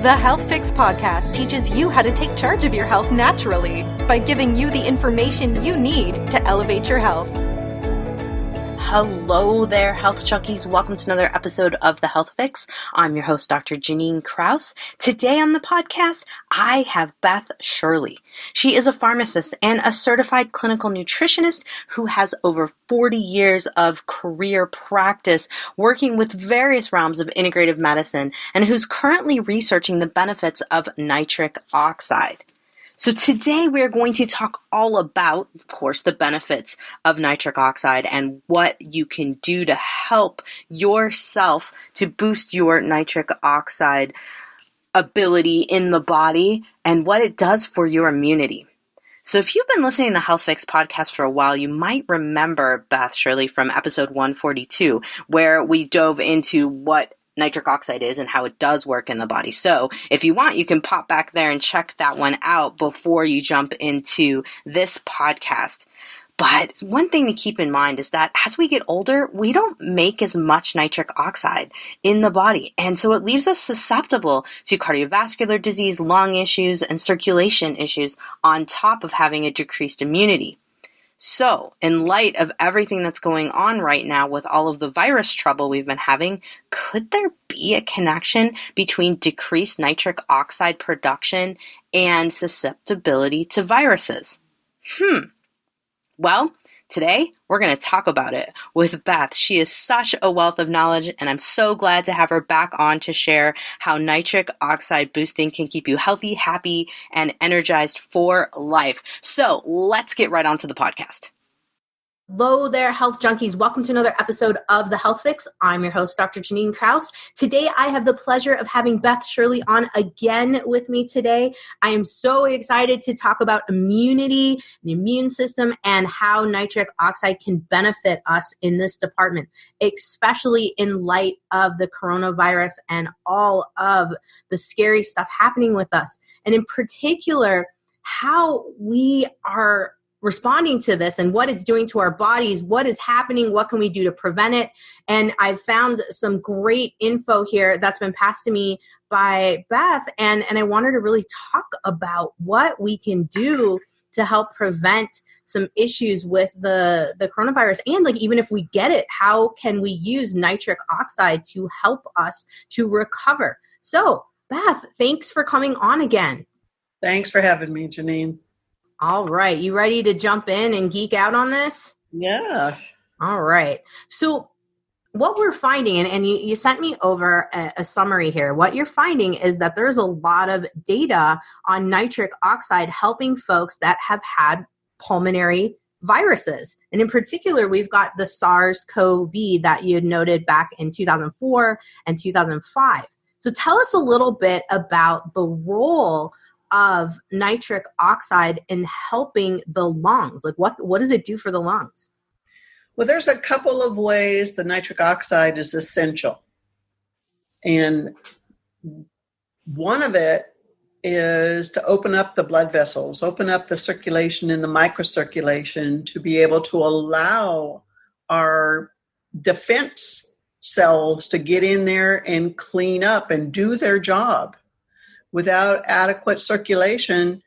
The Health Fix podcast teaches you how to take charge of your health naturally by giving you the information you need to elevate your health. Hello there, health junkies. Welcome to another episode of The Health Fix. I'm your host, Dr. Janine Krause. Today on the podcast, I have Beth Shirley. She is a pharmacist and a certified clinical nutritionist who has over 40 years of career practice working with various realms of integrative medicine and who's currently researching the benefits of nitric oxide. So today we're going to talk all about, of course, the benefits of nitric oxide and what you can do to help yourself to boost your nitric oxide ability in the body and what it does for your immunity. So if you've been listening to the Health Fix podcast for a while, you might remember Beth Shirley from episode 142, where we dove into what nitric oxide is and how it does work in the body. So if you want, you can pop back there and check that one out before you jump into this podcast. But one thing to keep in mind is that as we get older, we don't make as much nitric oxide in the body. And so it leaves us susceptible to cardiovascular disease, lung issues, and circulation issues on top of having a decreased immunity. So, in light of everything that's going on right now with all of the virus trouble we've been having, could there be a connection between decreased nitric oxide production and susceptibility to viruses? Well, today we're going to talk about it with Beth. She is such a wealth of knowledge, and I'm so glad to have her back on to share how nitric oxide boosting can keep you healthy, happy, and energized for life. So let's get right onto the podcast. Hello there, health junkies. Welcome to another episode of The Health Fix. I'm your host, Dr. Janine Krause. Today, I have the pleasure of having Beth Shirley on again with me today. I am so excited to talk about immunity, the immune system, and how nitric oxide can benefit us in this department, especially in light of the coronavirus and all of the scary stuff happening with us. And in particular, how we are responding to this and what it's doing to our bodies, what is happening, what can we do to prevent it. And I've found some great info here that's been passed to me by Beth, and I wanted to really talk about what we can do to help prevent some issues with the coronavirus. And like, even if we get it, how can we use nitric oxide to help us to recover? So Beth, thanks for coming on again. Thanks for having me, Janine. All right. You ready to jump in and geek out on this? Yeah. All right. So what we're finding, and you sent me over a summary here, what you're finding is that there's a lot of data on nitric oxide helping folks that have had pulmonary viruses. And in particular, we've got the SARS-CoV that you had noted back in 2004 and 2005. So tell us a little bit about the role of nitric oxide in helping the lungs. Like what does it do for the lungs? Well, there's a couple of ways the nitric oxide is essential. And one of it is to open up the blood vessels, open up the circulation in the microcirculation to be able to allow our defense cells to get in there and clean up and do their job. Without adequate circulation,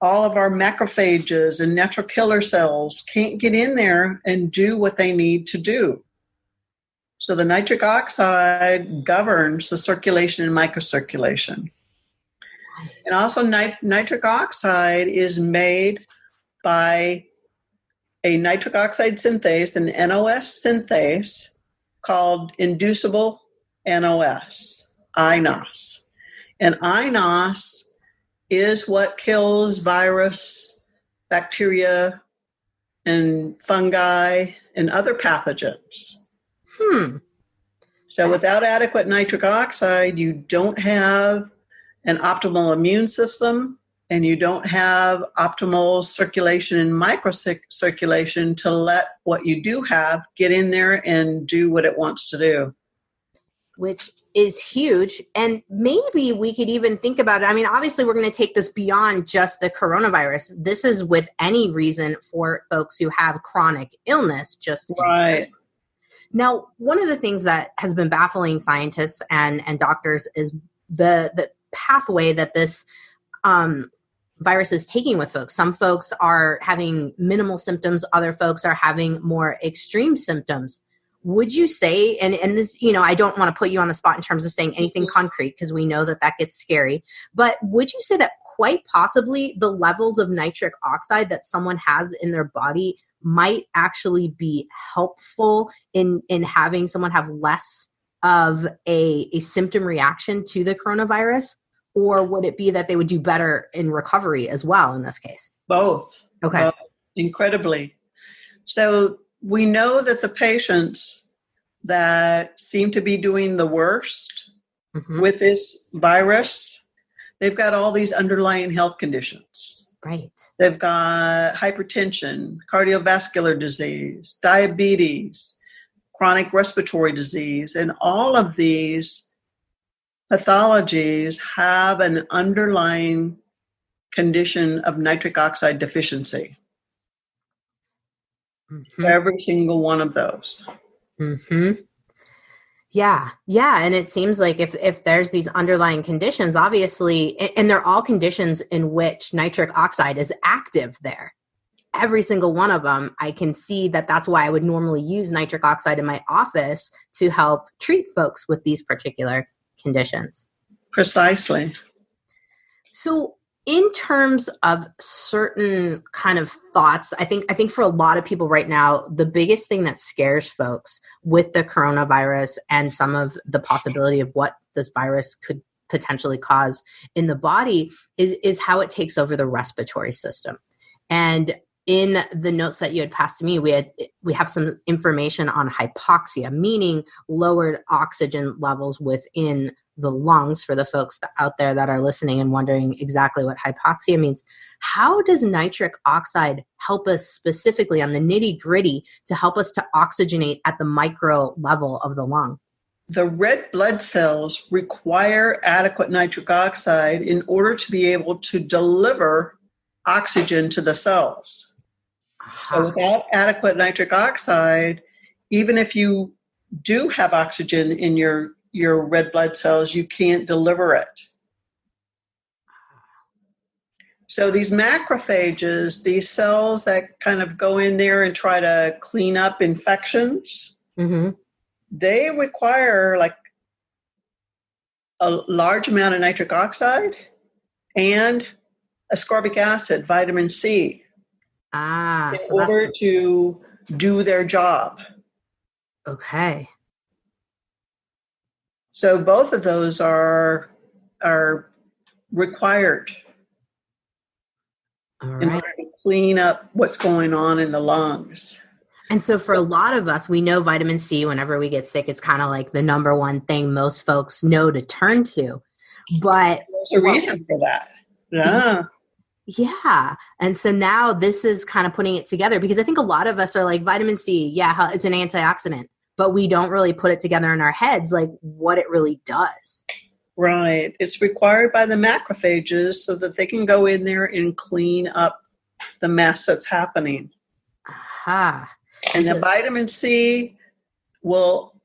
all of our macrophages and natural killer cells can't get in there and do what they need to do. So the nitric oxide governs the circulation and microcirculation. And also nitric oxide is made by a nitric oxide synthase, an NOS synthase, called inducible NOS, INOS. And INOS is what kills virus, bacteria, and fungi, and other pathogens. So without adequate nitric oxide, you don't have an optimal immune system, and you don't have optimal circulation and microcirculation to let what you do have get in there and do what it wants to do. Which is huge. And maybe we could even think about it. I mean, obviously, we're going to take this beyond just the coronavirus. This is with any reason for folks who have chronic illness. Just right. Now, one of the things that has been baffling scientists and doctors is the pathway that this virus is taking with folks. Some folks are having minimal symptoms. Other folks are having more extreme symptoms. Would you say, and this, I don't want to put you on the spot in terms of saying anything concrete because we know that gets scary, but would you say that quite possibly the levels of nitric oxide that someone has in their body might actually be helpful in having someone have less of a symptom reaction to the coronavirus? Or would it be that they would do better in recovery as well in this case? Both. Okay. Incredibly. So we know that the patients that seem to be doing the worst with this virus, they've got all these underlying health conditions. Right. They've got hypertension, cardiovascular disease, diabetes, chronic respiratory disease, and all of these pathologies have an underlying condition of nitric oxide deficiency. Every single one of those. Yeah. And it seems like if there's these underlying conditions, obviously, and they're all conditions in which nitric oxide is active there. Every single one of them, I can see that's why I would normally use nitric oxide in my office to help treat folks with these particular conditions. Precisely. So in terms of certain kind of thoughts, I think for a lot of people right now, the biggest thing that scares folks with the coronavirus and some of the possibility of what this virus could potentially cause in the body is how it takes over the respiratory system. And in the notes that you had passed to me, we have some information on hypoxia, meaning lowered oxygen levels within the lungs for the folks out there that are listening and wondering exactly what hypoxia means. How does nitric oxide help us specifically on the nitty gritty to help us to oxygenate at the micro level of the lung? The red blood cells require adequate nitric oxide in order to be able to deliver oxygen to the cells. So without adequate nitric oxide, even if you do have oxygen in your red blood cells, you can't deliver it. So these macrophages, these cells that kind of go in there and try to clean up infections, they require like a large amount of nitric oxide and ascorbic acid, vitamin C, in order to do their job. Okay. So both of those are required in order to clean up what's going on in the lungs. And so for a lot of us, we know vitamin C, whenever we get sick, it's kind of like the number one thing most folks know to turn to. But there's a reason for that. Yeah. Yeah. And so now this is kind of putting it together, because I think a lot of us are like, vitamin C, yeah, it's an antioxidant, but we don't really put it together in our heads, like what it really does. Right. It's required by the macrophages so that they can go in there and clean up the mess that's happening. Aha. And the vitamin C will,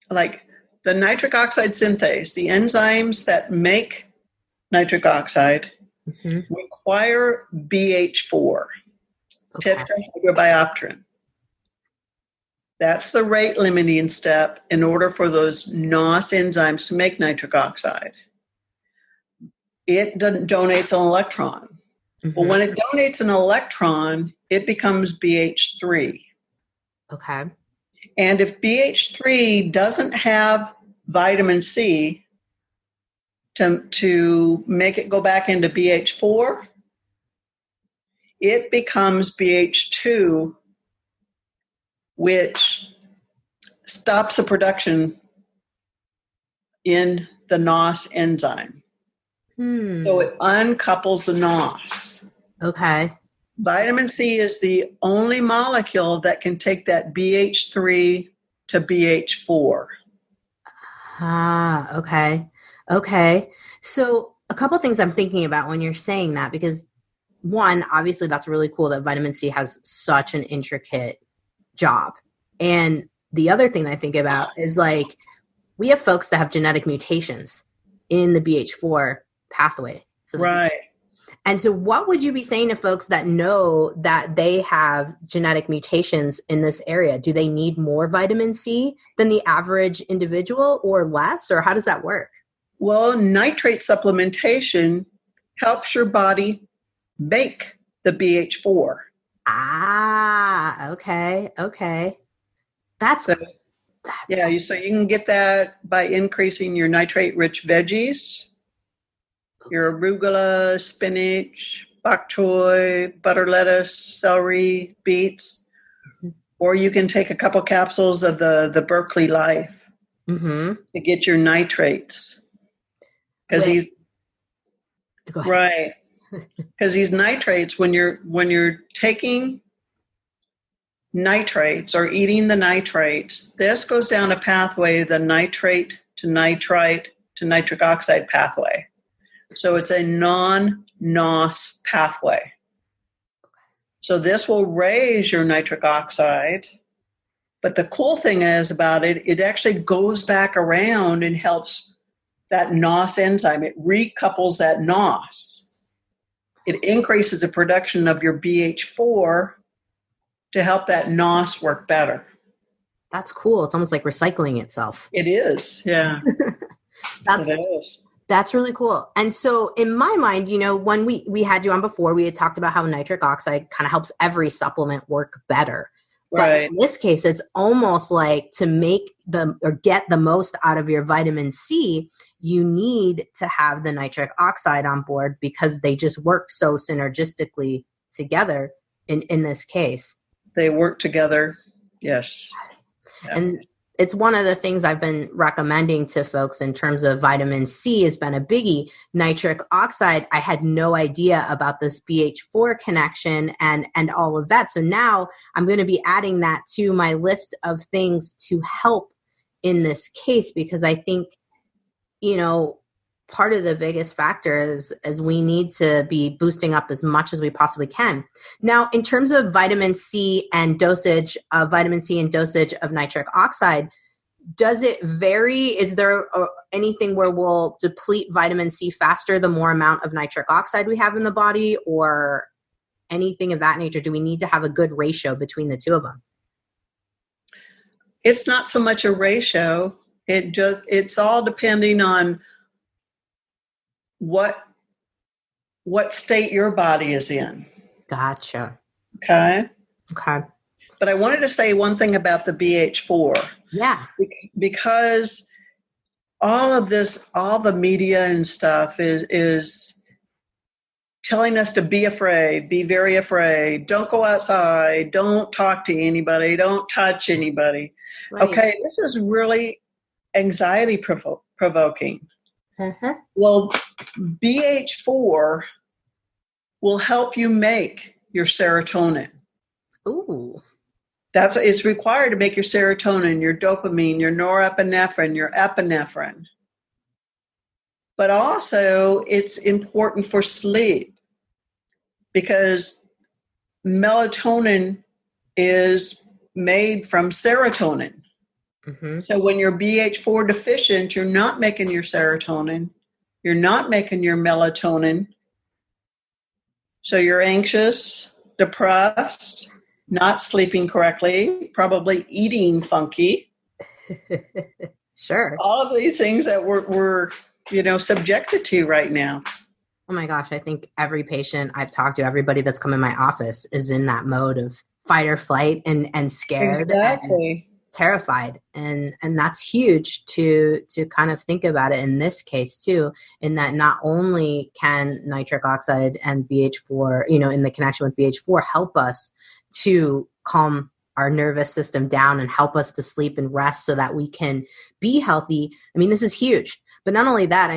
like the nitric oxide synthase, the enzymes that make nitric oxide require BH4, tetrahydrobiopterin. That's the rate limiting step in order for those NOS enzymes to make nitric oxide. It donates an electron. But when it donates an electron, it becomes BH3. Okay. And if BH3 doesn't have vitamin C to make it go back into BH4, it becomes BH2, which stops the production in the NOS enzyme. So it uncouples the NOS. Okay. Vitamin C is the only molecule that can take that BH3 to BH4. Okay. Okay. So a couple things I'm thinking about when you're saying that, because one, obviously that's really cool that vitamin C has such an intricate job. And the other thing I think about is like, we have folks that have genetic mutations in the BH4 pathway. So right. And so what would you be saying to folks that know that they have genetic mutations in this area? Do they need more vitamin C than the average individual or less? Or how does that work? Well, nitrate supplementation helps your body make the BH4. Ah, okay. That's so you can get that by increasing your nitrate-rich veggies, your arugula, spinach, bok choy, butter lettuce, celery, beets, or you can take a couple capsules of the Berkeley Life to get your nitrates. Because these nitrates, when you're taking nitrates or eating the nitrates, this goes down a pathway, the nitrate to nitrite to nitric oxide pathway. So it's a non-NOS pathway. So this will raise your nitric oxide. But the cool thing is about it, it actually goes back around and helps that NOS enzyme. It recouples that NOS. It increases the production of your BH4 to help that NOS work better. That's cool. It's almost like recycling itself. It is, yeah. That's really cool. And so in my mind, when we had you on before, we had talked about how nitric oxide kind of helps every supplement work better. But in this case, it's almost like to make get the most out of your vitamin C, you need to have the nitric oxide on board because they just work so synergistically together in this case. They work together, yes. Yeah. And it's one of the things I've been recommending to folks in terms of vitamin C has been a biggie. Nitric oxide, I had no idea about this BH4 connection and all of that. So now I'm going to be adding that to my list of things to help in this case, because I think, part of the biggest factor is we need to be boosting up as much as we possibly can. Now, in terms of vitamin C and dosage of nitric oxide, does it vary? Is there anything where we'll deplete vitamin C faster the more amount of nitric oxide we have in the body, or anything of that nature? Do we need to have a good ratio between the two of them? It's not so much a ratio. It's all depending on what state your body is in. Gotcha. Okay. But I wanted to say one thing about the BH4. Yeah. Because all of this, all the media and stuff is telling us to be afraid, be very afraid, don't go outside, don't talk to anybody, don't touch anybody. Right. Okay, this is really anxiety provoking. Uh-huh. Well, BH4 will help you make your serotonin. Ooh. It's required to make your serotonin, your dopamine, your norepinephrine, your epinephrine. But also, it's important for sleep because melatonin is made from serotonin. Mm-hmm. So when you're BH4 deficient, you're not making your serotonin, you're not making your melatonin. So you're anxious, depressed, not sleeping correctly, probably eating funky. Sure. All of these things that we're subjected to right now. Oh my gosh, I think every patient I've talked to, everybody that's come in my office is in that mode of fight or flight and scared. Exactly. And terrified. And that's huge to kind of think about it in this case too, in that not only can nitric oxide and BH4, in the connection with BH4 help us to calm our nervous system down and help us to sleep and rest so that we can be healthy. I mean, this is huge. But not only that,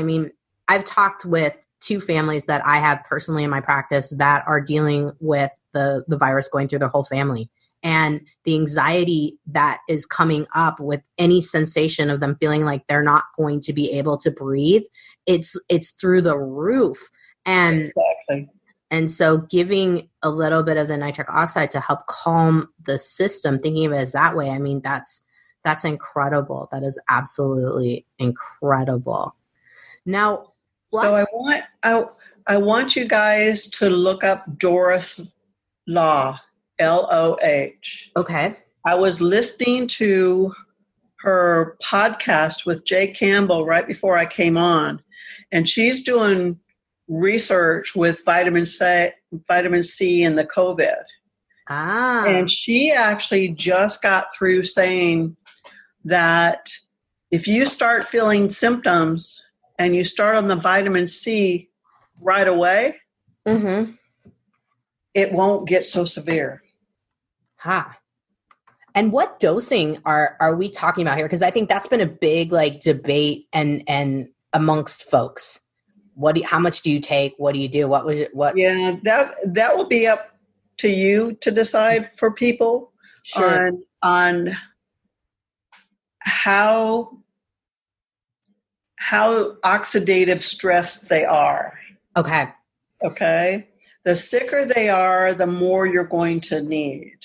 I've talked with 2 families that I have personally in my practice that are dealing with the virus going through their whole family. And the anxiety that is coming up with any sensation of them feeling like they're not going to be able to breathe, it's through the roof. And exactly. And so giving a little bit of the nitric oxide to help calm the system, thinking of it as that way, that's incredible. That is absolutely incredible. Now, what? So I want you guys to look up Doris Law, Loh. Okay. I was listening to her podcast with Jay Campbell right before I came on, and she's doing research with vitamin C and the COVID. And she actually just got through saying that if you start feeling symptoms and you start on the vitamin C right away, it won't get so severe. And what dosing are we talking about here? Because I think that's been a big debate and amongst folks. How much do you take? What do you do? Yeah, that will be up to you to decide for people. Sure. on how oxidative stressed they are. Okay. The sicker they are, the more you're going to need.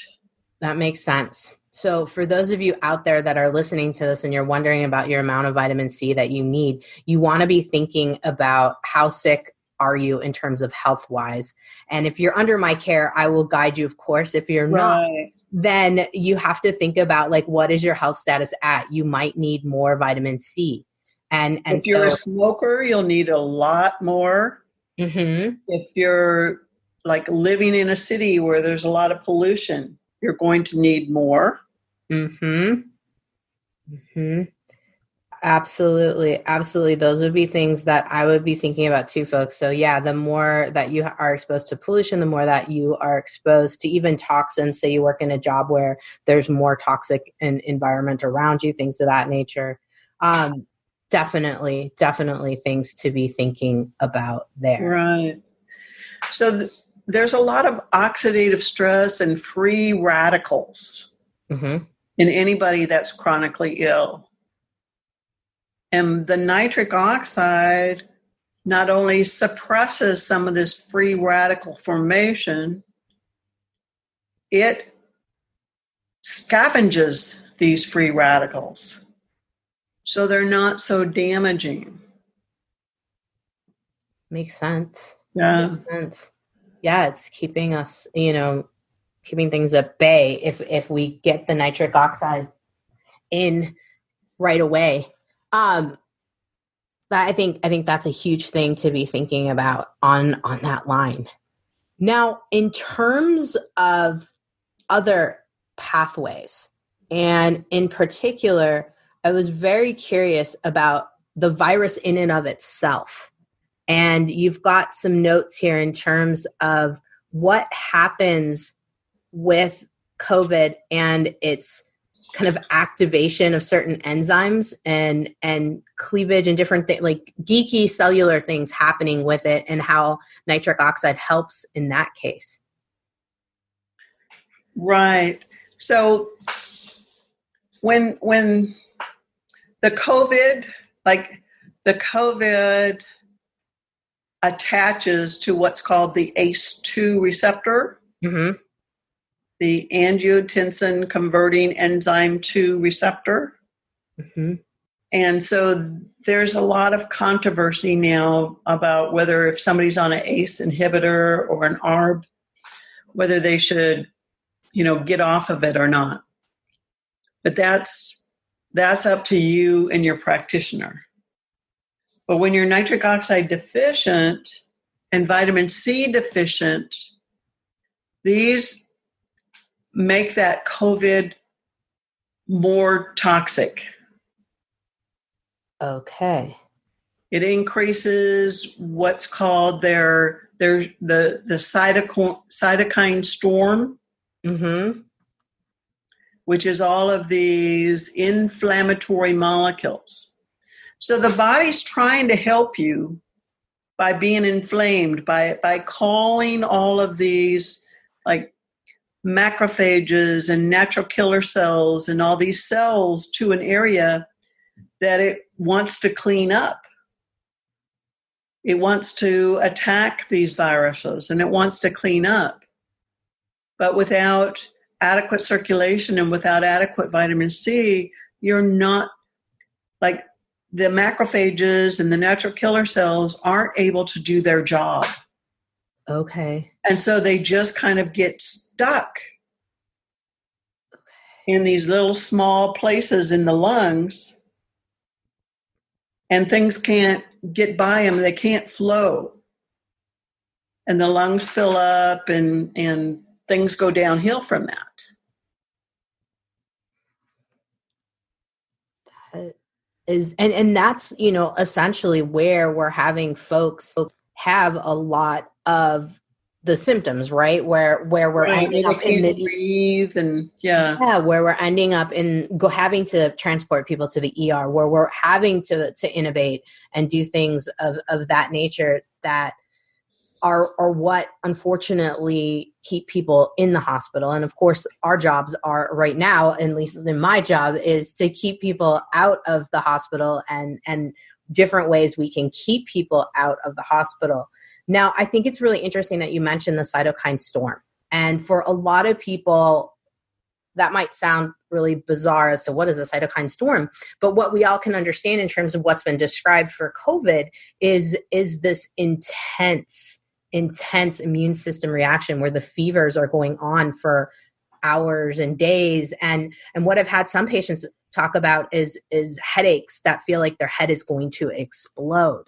That makes sense. So for those of you out there that are listening to this and you're wondering about your amount of vitamin C that you need, you want to be thinking about how sick are you in terms of health-wise. And if you're under my care, I will guide you, of course. If you're not, then you have to think about what is your health status at? You might need more vitamin C. And if you're a smoker, you'll need a lot more. If you're living in a city where there's a lot of pollution, you're going to need more. Absolutely. Those would be things that I would be thinking about too, folks. So yeah, the more that you are exposed to pollution, the more that you are exposed to even toxins. Say you work in a job where there's more toxic environment around you, things of that nature. Definitely things to be thinking about there. Right. So there's a lot of oxidative stress and free radicals in anybody that's chronically ill. And the nitric oxide not only suppresses some of this free radical formation, it scavenges these free radicals, so they're not so damaging. Makes sense. Yeah. Makes sense. Yeah, it's keeping us, keeping things at bay if we get the nitric oxide in right away. I think that's a huge thing to be thinking about on that line. Now, in terms of other pathways, and in particular, I was very curious about the virus in and of itself. And you've got some notes here in terms of what happens with COVID and its kind of activation of certain enzymes and cleavage and different things, geeky cellular things happening with it, and how nitric oxide helps in that case. Right. So when the COVID attaches to what's called the ACE2 receptor, the angiotensin converting enzyme 2 receptor. And so there's a lot of controversy now about whether if somebody's on an ACE inhibitor or an ARB, whether they should, get off of it or not. But that's up to you and your practitioner. But when you're nitric oxide deficient and vitamin C deficient, these make that COVID more toxic. Okay. It increases what's called the cytokine storm, which is all of these inflammatory molecules. So the body's trying to help you by being inflamed, by calling all of these macrophages and natural killer cells and all these cells to an area that it wants to clean up. It wants to attack these viruses and it wants to clean up. But without adequate circulation and without adequate vitamin C, you're not the macrophages and the natural killer cells aren't able to do their job. Okay. And so they just kind of get stuck in these little small places in the lungs, and things can't get by them. They can't flow. And the lungs fill up, and things go downhill from that. That is, and that's, essentially where we're having folks have a lot of the symptoms, right? Where we're ending up in the breathe, and where we're ending up in having to transport people to the ER, where we're having to innovate and do things of that nature that are what unfortunately keep people in the hospital. And of course, our jobs are right now, at least in my job, is to keep people out of the hospital and different ways we can keep people out of the hospital. Now, I think it's really interesting that you mentioned the cytokine storm. And for a lot of people, that might sound really bizarre as to what is a cytokine storm. But what we all can understand in terms of what's been described for COVID is this intense immune system reaction where the fevers are going on for hours and days. And what I've had some patients talk about is headaches that feel like their head is going to explode.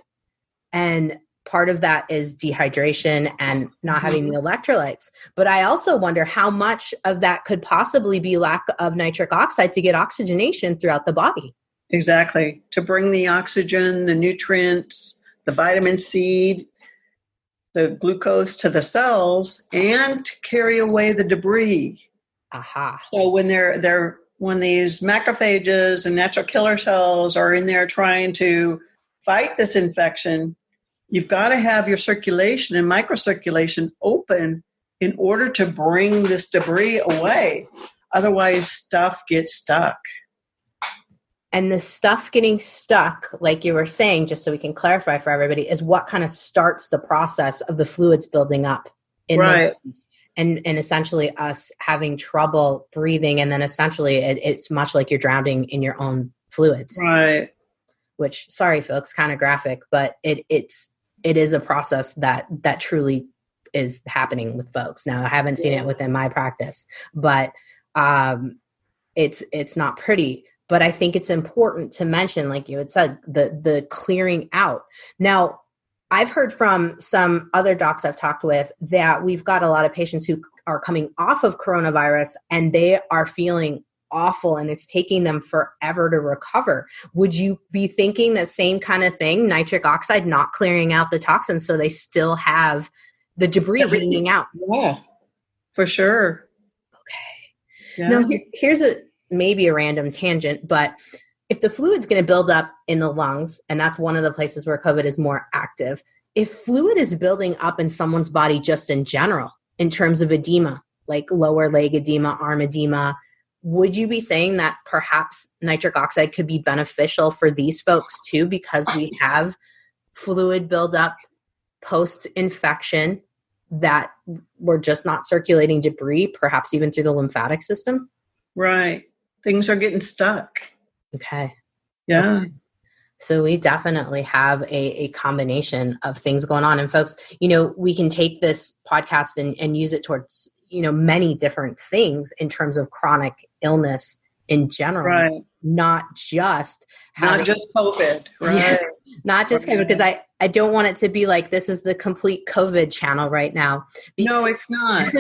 And part of that is dehydration and not having the electrolytes. But I also wonder how much of that could possibly be lack of nitric oxide to get oxygenation throughout the body. Exactly. To bring the oxygen, the nutrients, the vitamin C, the glucose to the cells, and to carry away the debris. Aha. So when when these macrophages and natural killer cells are in there trying to fight this infection, you've got to have your circulation and microcirculation open in order to bring this debris away. Otherwise, stuff gets stuck. And the stuff getting stuck, like you were saying, just so we can clarify for everybody, is what kind of starts the process of the fluids building up in the lungs and essentially us having trouble breathing. And then essentially it's much like you're drowning in your own fluids. Right. Which, sorry, folks, kind of graphic, but it is a process that truly is happening with folks. Now, I haven't seen it within my practice, but it's not pretty. But I think it's important to mention, like you had said, the clearing out. Now, I've heard from some other docs I've talked with that we've got a lot of patients who are coming off of coronavirus and they are feeling awful and it's taking them forever to recover. Would you be thinking the same kind of thing? Nitric oxide not clearing out the toxins so they still have the debris hanging out? Yeah, for sure. Okay. Yeah. Now, here's maybe a random tangent, but if the fluid's going to build up in the lungs, and that's one of the places where COVID is more active, if fluid is building up in someone's body just in general, in terms of edema, like lower leg edema, arm edema, would you be saying that perhaps nitric oxide could be beneficial for these folks too, because we have fluid buildup post-infection that we're just not circulating debris, perhaps even through the lymphatic system? Right. Things are getting stuck. Okay. Yeah. Okay. So we definitely have a combination of things going on. And folks, we can take this podcast and use it towards, many different things in terms of chronic illness in general, right? Not just COVID, right? Yeah, not just COVID, because I don't want it to be like this is the complete COVID channel right now. No, it's not.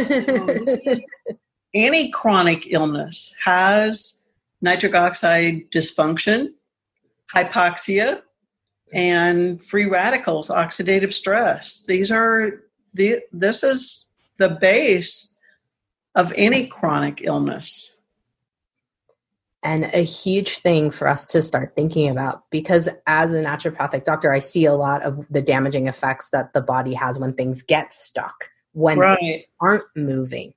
Any chronic illness has nitric oxide dysfunction, hypoxia, and free radicals, oxidative stress. This is the base of any chronic illness. And a huge thing for us to start thinking about, because as a naturopathic doctor, I see a lot of the damaging effects that the body has when things get stuck, when they aren't moving.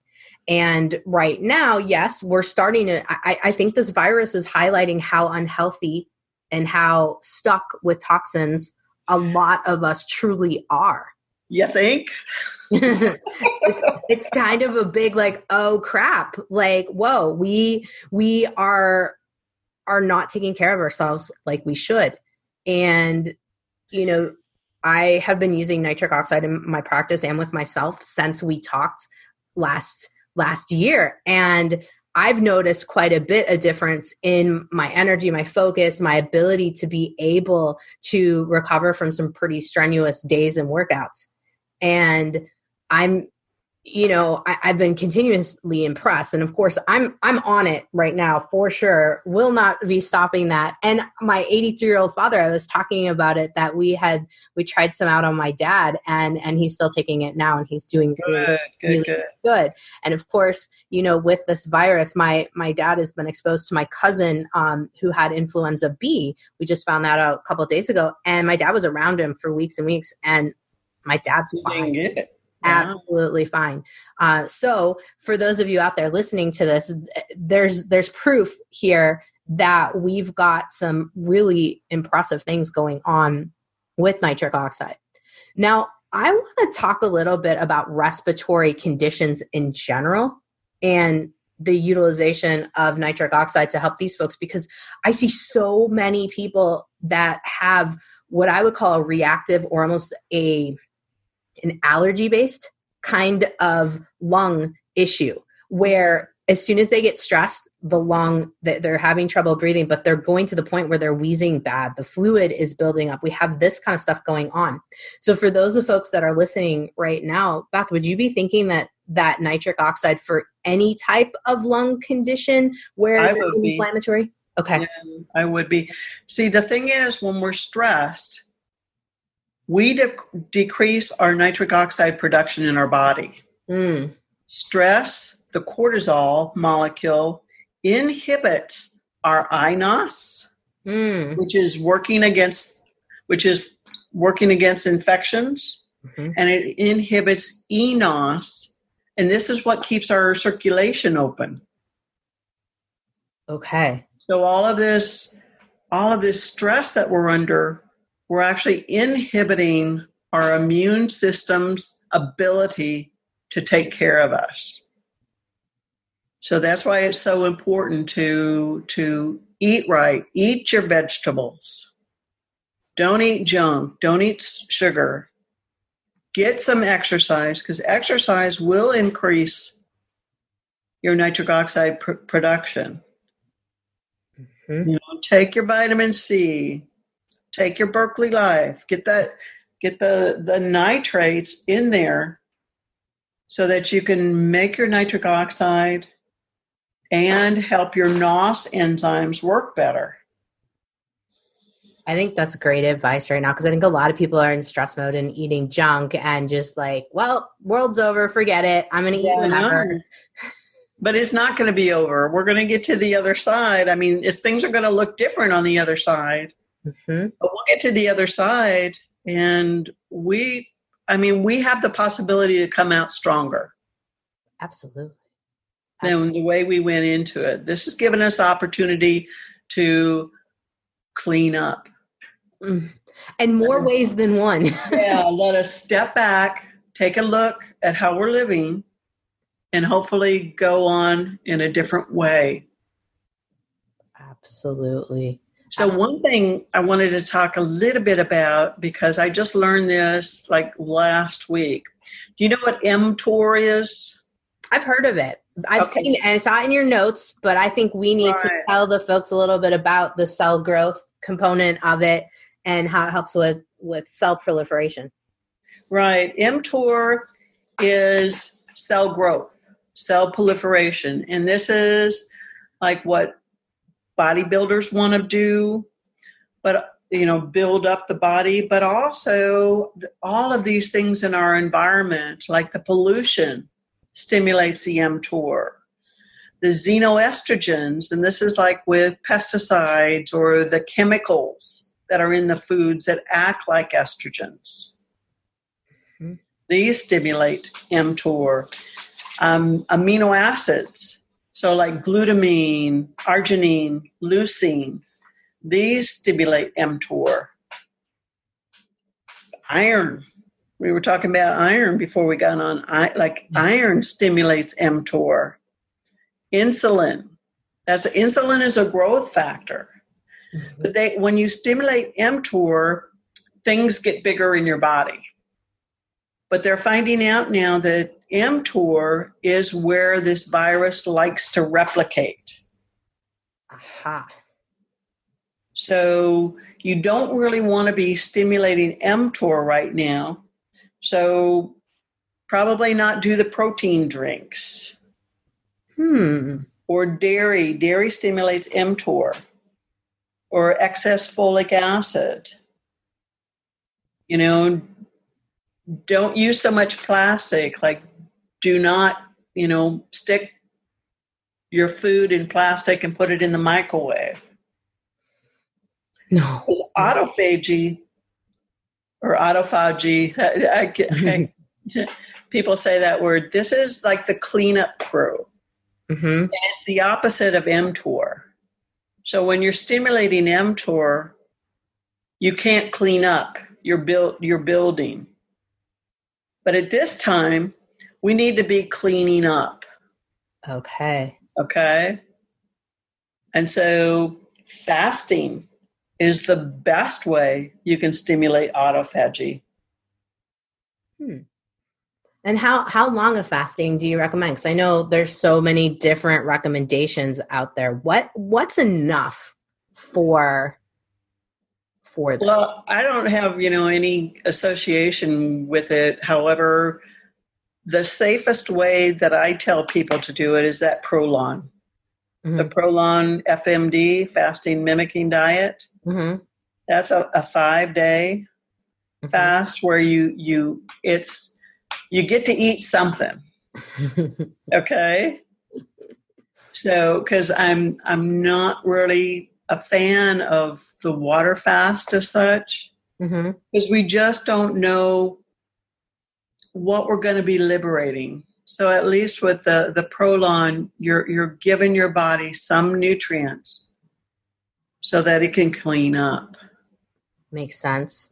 And right now, yes, we're starting to, I think this virus is highlighting how unhealthy and how stuck with toxins a lot of us truly are. You think? It's kind of a big oh crap, whoa, we are not taking care of ourselves like we should. And, you know, I have been using nitric oxide in my practice and with myself since we talked last year. And I've noticed quite a bit of difference in my energy, my focus, my ability to be able to recover from some pretty strenuous days and workouts. And I've been continuously impressed. And of course, I'm on it right now for sure. Will not be stopping that. And my 83-year-old father, I was talking about it, that we tried some out on my dad, and he's still taking it now, and he's doing really good. And of course, with this virus, my dad has been exposed to my cousin who had influenza B. We just found that out a couple of days ago. And my dad was around him for weeks and weeks, and my dad's fine. Absolutely fine. So for those of you out there listening to this, there's proof here that we've got some really impressive things going on with nitric oxide. Now, I want to talk a little bit about respiratory conditions in general and the utilization of nitric oxide to help these folks, because I see so many people that have what I would call a reactive or almost an allergy-based kind of lung issue, where as soon as they get stressed, the lung, they're having trouble breathing, but they're going to the point where they're wheezing bad. The fluid is building up. We have this kind of stuff going on. So for those of folks that are listening right now, Beth, would you be thinking that nitric oxide for any type of lung condition where there's an inflammatory? Okay. Yeah, I would be. See, the thing is, when we're stressed, we decrease our nitric oxide production in our body. Stress, the cortisol molecule, inhibits our iNOS, which is working against infections, and it inhibits eNOS, and this is what keeps our circulation open. Okay. So all of this stress that we're under, we're actually inhibiting our immune system's ability to take care of us. So that's why it's so important to eat right. Eat your vegetables. Don't eat junk. Don't eat sugar. Get some exercise, because exercise will increase your nitric oxide production. Take your vitamin C. Take your Berkeley Life. Get the nitrates in there so that you can make your nitric oxide and help your NOS enzymes work better. I think that's great advice right now, because I think a lot of people are in stress mode and eating junk and just like, well, world's over, forget it. I'm going to eat whatever. But it's not going to be over. We're going to get to the other side. I mean, things are going to look different on the other side. But we'll get to the other side, and we have the possibility to come out stronger. Absolutely. Than the way we went into it. This has given us opportunity to clean up. And more ways than one. Yeah, let us step back, take a look at how we're living, and hopefully go on in a different way. Absolutely. So one thing I wanted to talk a little bit about, because I just learned this like last week. Do you know what MTOR is? I've heard of it. I've seen it, and it's not in your notes, but I think we need to tell the folks a little bit about the cell growth component of it and how it helps with cell proliferation. Right. MTOR is cell growth, cell proliferation. And this is like what bodybuilders want to do, but build up the body, but also all of these things in our environment, like the pollution, stimulates the MTOR. The xenoestrogens, and this is like with pesticides or the chemicals that are in the foods that act like estrogens. These stimulate MTOR. Amino acids, so like glutamine, arginine, leucine, these stimulate MTOR. Iron. We were talking about iron before we got on. Iron stimulates mTOR. Insulin. Insulin is a growth factor. But when you stimulate mTOR, things get bigger in your body. But they're finding out now that mTOR is where this virus likes to replicate. Aha. So you don't really want to be stimulating mTOR right now. So probably not do the protein drinks. Or dairy. Dairy stimulates mTOR. Or excess folic acid. You know, don't use so much plastic. Like, do not, stick your food in plastic and put it in the microwave. No. Because autophagy or autophagy, people say that word. This is like the cleanup crew. And it's the opposite of mTOR. So when you're stimulating mTOR, you can't clean up. You're building. But at this time, we need to be cleaning up. Okay. And so fasting is the best way you can stimulate autophagy. And how long of fasting do you recommend? Because I know there's so many different recommendations out there. What's enough for this? Well, I don't have, any association with it. However, the safest way that I tell people to do it is that Prolon. The Prolon FMD, fasting mimicking diet. That's a 5-day fast where you get to eat something. Okay? So, because I'm not really a fan of the water fast as such, because we just don't know what we're going to be liberating. So at least with the Prolon, you're giving your body some nutrients so that it can clean up. Makes sense.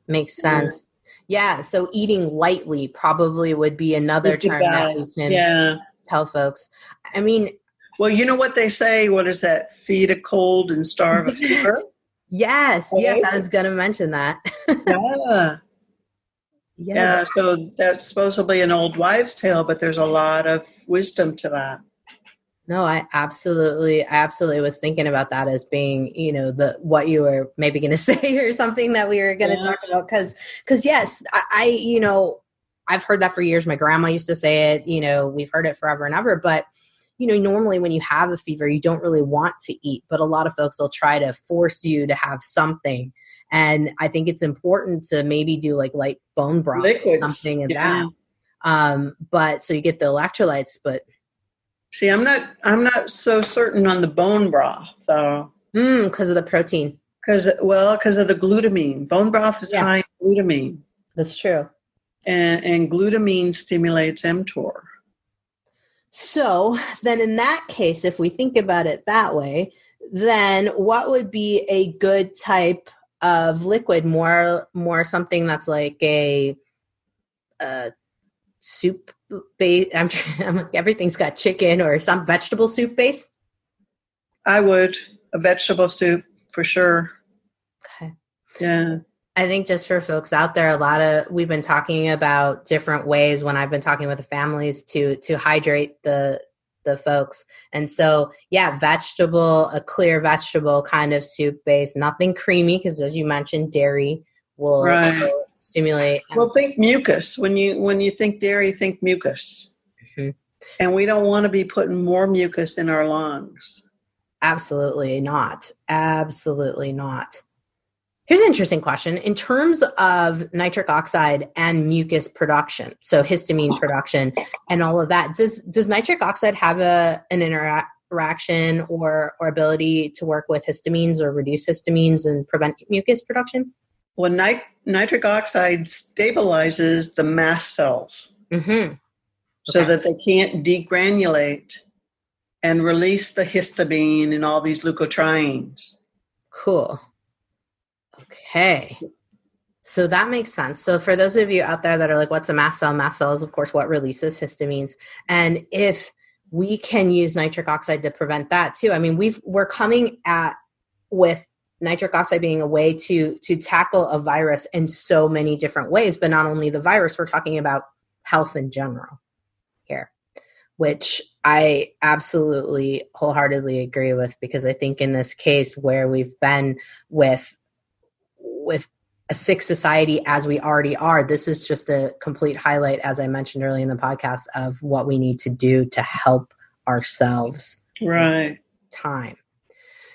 Yeah, so eating lightly probably would be another term that we can tell folks. I mean, well, you know what they say? What is that? Feed a cold and starve a fever? Yes, I was going to mention that. Yeah, so that's supposedly an old wives' tale, but there's a lot of wisdom to that. No, I absolutely was thinking about that as being, what you were maybe going to say or something that we were going to talk about. Because yes, I've heard that for years. My grandma used to say it, we've heard it forever and ever. But, normally when you have a fever, you don't really want to eat. But a lot of folks will try to force you to have something. And I think it's important to maybe do like light bone broth, something of that. But so you get the electrolytes, but. See, I'm not so certain on the bone broth, though. Because of the protein. Because of the glutamine. Bone broth is high in glutamine. That's true. And glutamine stimulates mTOR. So then in that case, if we think about it that way, then what would be a good type of liquid? More something that's like a soup base. Everything's got chicken or some vegetable soup base. I would a vegetable soup for sure. Okay. Yeah. I think just for folks out there, we've been talking about different ways when I've been talking with the families to hydrate the folks. And so, a clear vegetable kind of soup base, nothing creamy, because as you mentioned, dairy will stimulate. Well, think mucus. When you think dairy, think mucus. And we don't want to be putting more mucus in our lungs. Absolutely not. Here's an interesting question. In terms of nitric oxide and mucus production, so histamine production and all of that, does nitric oxide have an interaction or ability to work with histamines or reduce histamines and prevent mucus production? Well, nitric oxide stabilizes the mast cells so that they can't degranulate and release the histamine and all these leukotrienes. Cool. Okay. So that makes sense. So for those of you out there that are like, what's a mast cell? Mast cell is, of course, what releases histamines. And if we can use nitric oxide to prevent that too, I mean, we're coming with nitric oxide being a way to tackle a virus in so many different ways, but not only the virus, we're talking about health in general here, which I absolutely wholeheartedly agree with, because I think in this case where we've been with a sick society as we already are, this is just a complete highlight, as I mentioned earlier in the podcast, of what we need to do to help ourselves. Right. Time.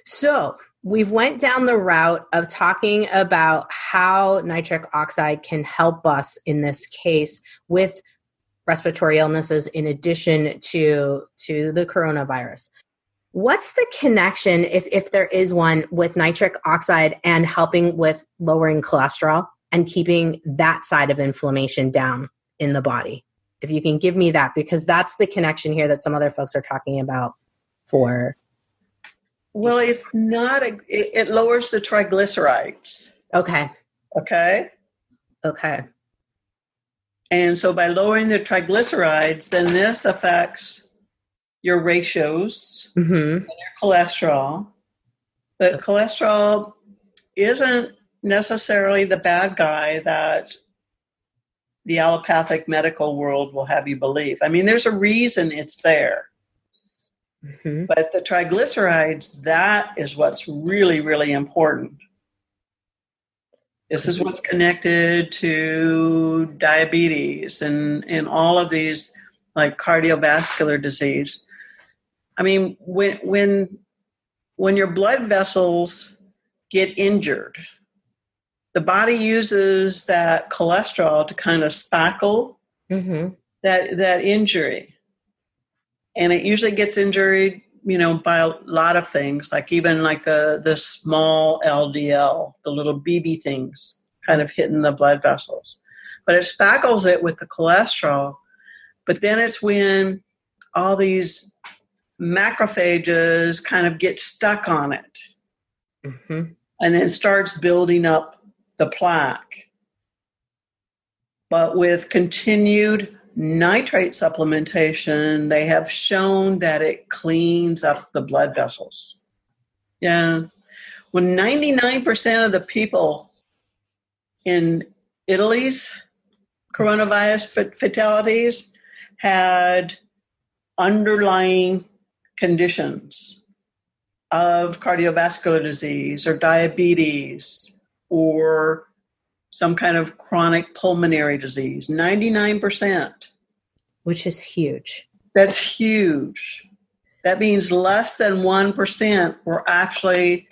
So we've went down the route of talking about how nitric oxide can help us in this case with respiratory illnesses in addition to the coronavirus. What's the connection, if there is one, with nitric oxide and helping with lowering cholesterol and keeping that side of inflammation down in the body? If you can give me that, because that's the connection here that some other folks are talking about for. Well, it's not, it lowers the triglycerides. Okay. Okay. Okay. And so by lowering the triglycerides, then this affects your ratios and your cholesterol. But cholesterol isn't necessarily the bad guy that the allopathic medical world will have you believe. I mean, there's a reason it's there. But the triglycerides, that is what's really, really important. This is what's connected to diabetes and all of these, like cardiovascular disease. I mean, when your blood vessels get injured, the body uses that cholesterol to kind of spackle that injury. And it usually gets injured, by a lot of things, like even like the small LDL, the little BB things kind of hitting the blood vessels. But it spackles it with the cholesterol. But then it's when all these macrophages kind of get stuck on it and then starts building up the plaque. But with continued nitrate supplementation, they have shown that it cleans up the blood vessels. Yeah. When 99% of the people in Italy's coronavirus fatalities had underlying conditions of cardiovascular disease or diabetes or some kind of chronic pulmonary disease, 99%. Which is huge. That's huge. That means less than 1% were actually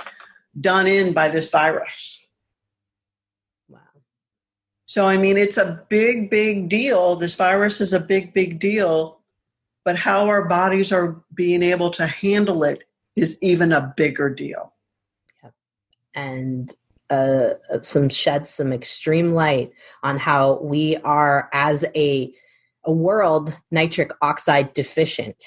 done in by this virus. Wow. So, I mean, it's a big, big deal. This virus is a big, big deal. But how our bodies are being able to handle it is even a bigger deal. Yep. And shed some extreme light on how we are, as a world, nitric oxide deficient.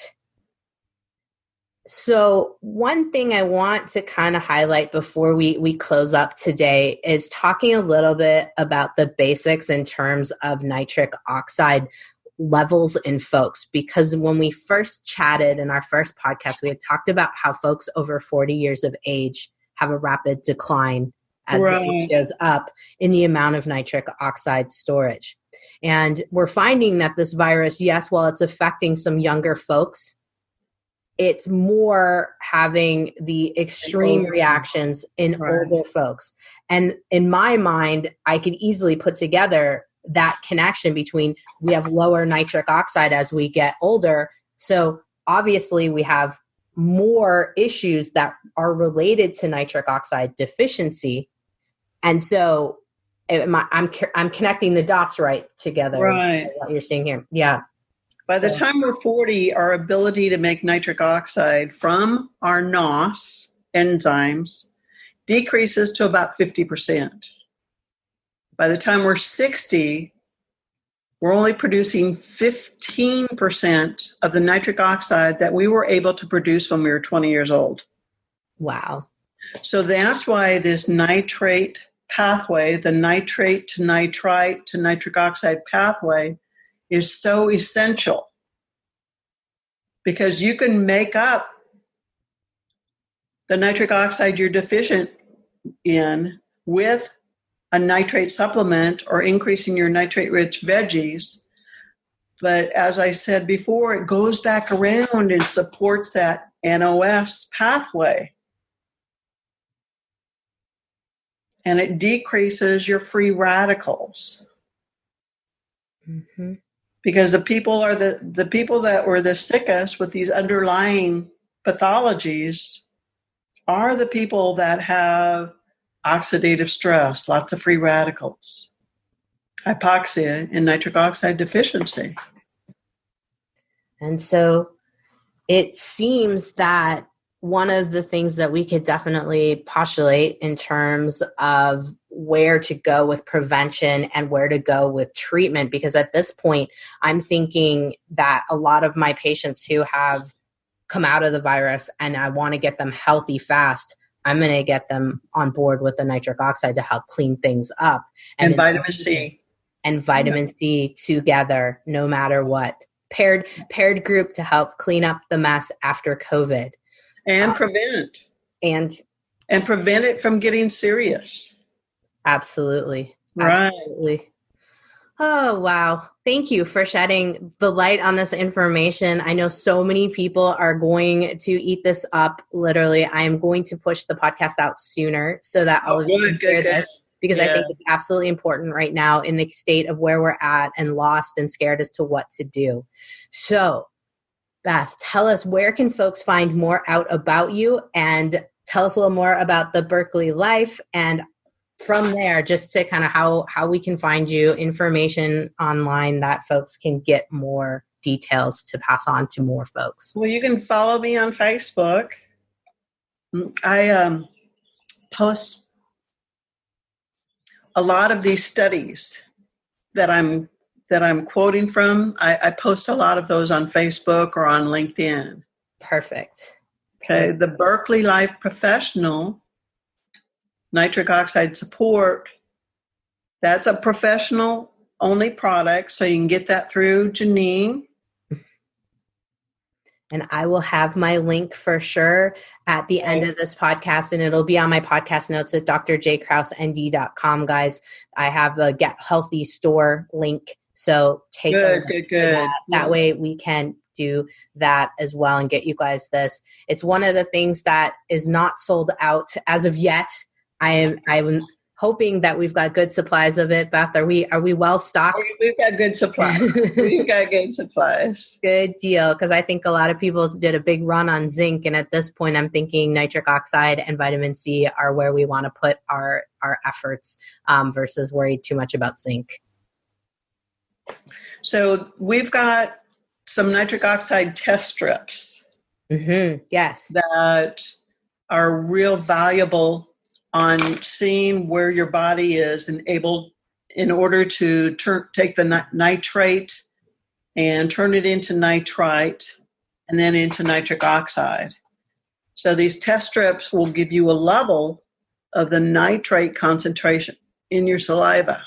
So one thing I want to kind of highlight before we close up today is talking a little bit about the basics in terms of nitric oxide levels in folks, because when we first chatted in our first podcast, we had talked about how folks over 40 years of age have a rapid decline as the age goes up in the amount of nitric oxide storage. And we're finding that this virus, yes, while it's affecting some younger folks, it's more having the extreme reactions in older folks. And in my mind, I could easily put together that connection between we have lower nitric oxide as we get older. So obviously we have more issues that are related to nitric oxide deficiency. And so I'm connecting the dots right together. Right. What you're seeing here. Yeah. By the time we're 40, our ability to make nitric oxide from our NOS enzymes decreases to about 50%. By the time we're 60, we're only producing 15% of the nitric oxide that we were able to produce when we were 20 years old. Wow. So that's why this nitrate pathway, the nitrate to nitrite to nitric oxide pathway, is so essential, because you can make up the nitric oxide you're deficient in with a nitrate supplement or increasing your nitrate-rich veggies. But as I said before, it goes back around and supports that NOS pathway. And it decreases your free radicals. Mm-hmm. Because the people that were the sickest with these underlying pathologies are the people that have oxidative stress, lots of free radicals, hypoxia, and nitric oxide deficiency. And so it seems that one of the things that we could definitely postulate in terms of where to go with prevention and where to go with treatment, because at this point, I'm thinking that a lot of my patients who have come out of the virus and I want to get them healthy fast, I'm going to get them on board with the nitric oxide to help clean things up. And vitamin C. And vitamin C together, no matter what. Paired group to help clean up the mess after COVID. And prevent. And prevent it from getting serious. Absolutely. Right. Absolutely. Oh, wow. Thank you for shedding the light on this information. I know so many people are going to eat this up. Literally, I am going to push the podcast out sooner so that all of you can hear this, because I think it's absolutely important right now in the state of where we're at and lost and scared as to what to do. So, Beth, tell us, where can folks find more out about you, and tell us a little more about the Berkeley Life, and from there, just to kind of how we can find you, information online that folks can get more details to pass on to more folks. Well, you can follow me on Facebook. I post a lot of these studies that I'm quoting from. I post a lot of those on Facebook or on LinkedIn. Perfect. Okay, the Berkeley Life Professional Nitric Oxide Support, that's a professional only product, so you can get that through Janine. And I will have my link for sure at the end of this podcast, and it'll be on my podcast notes at drjkrausend.com, guys. I have a Get Healthy store link, so take a look at that way we can do that as well and get you guys this. It's one of the things that is not sold out as of yet. I'm hoping that we've got good supplies of it. Beth, are we well stocked? We've got good supplies. We've got good supplies. Good deal, because I think a lot of people did a big run on zinc, and at this point I'm thinking nitric oxide and vitamin C are where we want to put our efforts versus worry too much about zinc. So we've got some nitric oxide test strips. Mm-hmm. Yes. That are real valuable on seeing where your body is and able, in order to take the nitrate and turn it into nitrite and then into nitric oxide. So these test strips will give you a level of the nitrate concentration in your saliva.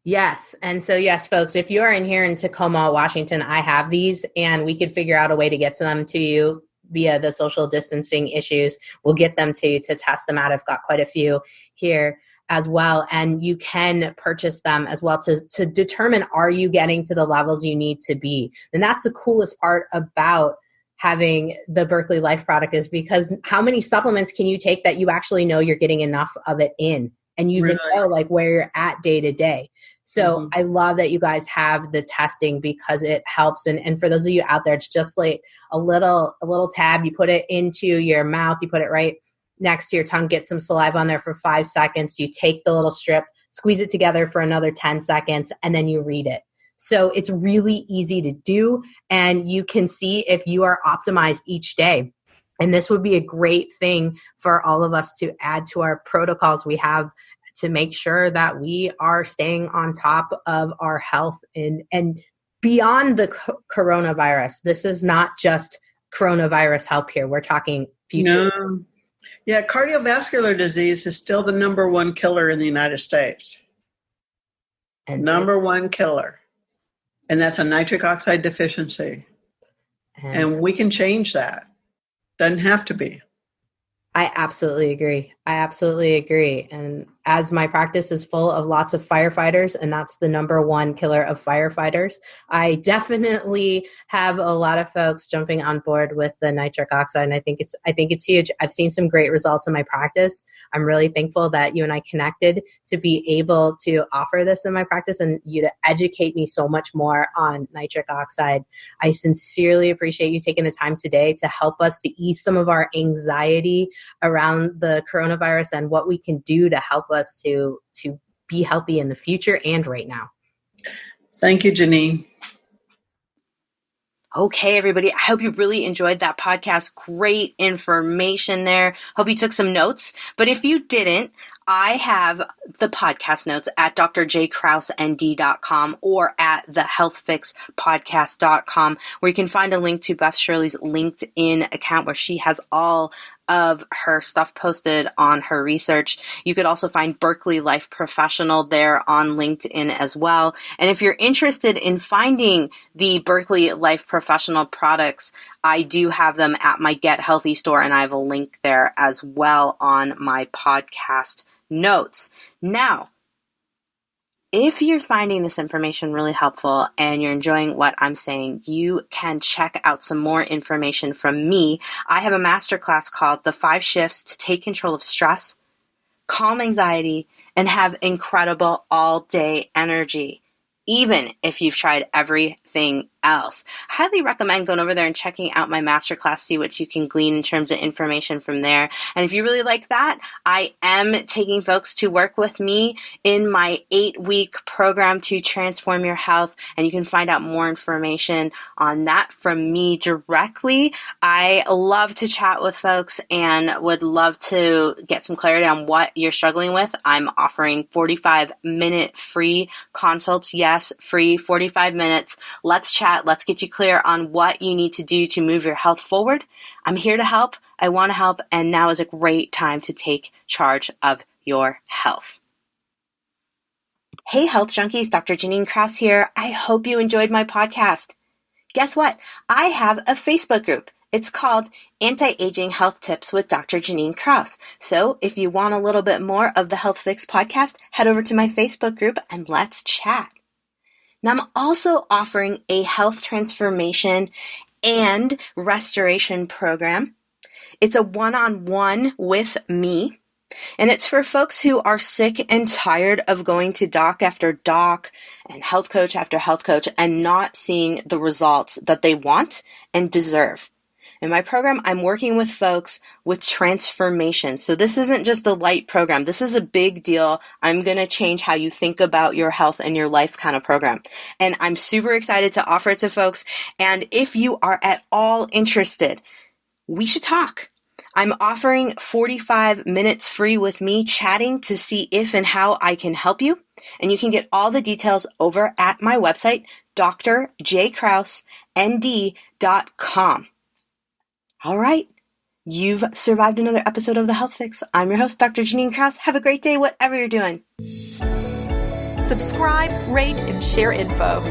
Yes. And so, yes, folks, if you are in here in Tacoma, Washington, I have these, and we could figure out a way to get to them to you via the social distancing issues. We'll get them to you to test them out. I've got quite a few here as well. And you can purchase them as well to determine, are you getting to the levels you need to be? And that's the coolest part about having the Berkeley Life product, is because how many supplements can you take that you actually know you're getting enough of it in, and you even know like where you're at day to day. So I love that you guys have the testing, because it helps. And for those of you out there, it's just like a little tab. You put it into your mouth, you put it right next to your tongue, get some saliva on there for 5 seconds. You take the little strip, squeeze it together for another 10 seconds, and then you read it. So it's really easy to do, and you can see if you are optimized each day. And this would be a great thing for all of us to add to our protocols we have to make sure that we are staying on top of our health and beyond the coronavirus. This is not just coronavirus help here. We're talking future. No. Yeah, cardiovascular disease is still the number one killer in the United States. And number one killer. And that's a nitric oxide deficiency. And we can change that. Doesn't have to be. I absolutely agree. And as my practice is full of lots of firefighters, and that's the number one killer of firefighters, I definitely have a lot of folks jumping on board with the nitric oxide. And I think it's huge. I've seen some great results in my practice. I'm really thankful that you and I connected to be able to offer this in my practice and you to educate me so much more on nitric oxide. I sincerely appreciate you taking the time today to help us to ease some of our anxiety around the coronavirus and what we can do to help us to be healthy in the future and right now. Thank you, Janine. Okay, everybody, I hope you really enjoyed that podcast. Great information there. Hope you took some notes. But if you didn't, I have the podcast notes at drjkrausend.com or at thehealthfixpodcast.com, where you can find a link to Beth Shirley's LinkedIn account where she has all of her stuff posted on her research. You could also find Berkeley Life Professional there on LinkedIn as well. And if you're interested in finding the Berkeley Life Professional products, I do have them at my Get Healthy store, and I have a link there as well on my podcast notes. Now, if you're finding this information really helpful and you're enjoying what I'm saying, you can check out some more information from me. I have a masterclass called The 5 Shifts to Take Control of Stress, Calm Anxiety, and Have Incredible All-Day Energy, even if you've tried everything else. I highly recommend going over there and checking out my masterclass, see what you can glean in terms of information from there. And if you really like that, I am taking folks to work with me in my 8-week program to transform your health. And you can find out more information on that from me directly. I love to chat with folks and would love to get some clarity on what you're struggling with. I'm offering 45-minute free consults. Yes, free 45 minutes. Let's chat. Let's get you clear on what you need to do to move your health forward. I'm here to help. I want to help. And now is a great time to take charge of your health. Hey, health junkies, Dr. Janine Krause here. I hope you enjoyed my podcast. Guess what? I have a Facebook group. It's called Anti-Aging Health Tips with Dr. Janine Krause. So if you want a little bit more of the Health Fix podcast, head over to my Facebook group and let's chat. Now, I'm also offering a health transformation and restoration program. It's a one-on-one with me, and it's for folks who are sick and tired of going to doc after doc and health coach after health coach and not seeing the results that they want and deserve. In my program, I'm working with folks with transformation. So this isn't just a light program. This is a big deal. I'm going to change how you think about your health and your life kind of program. And I'm super excited to offer it to folks. And if you are at all interested, we should talk. I'm offering 45 minutes free with me chatting to see if and how I can help you. And you can get all the details over at my website, drjkrausend.com. All right, you've survived another episode of The Health Fix. I'm your host, Dr. Janine Krause. Have a great day, whatever you're doing. Subscribe, rate, and share info.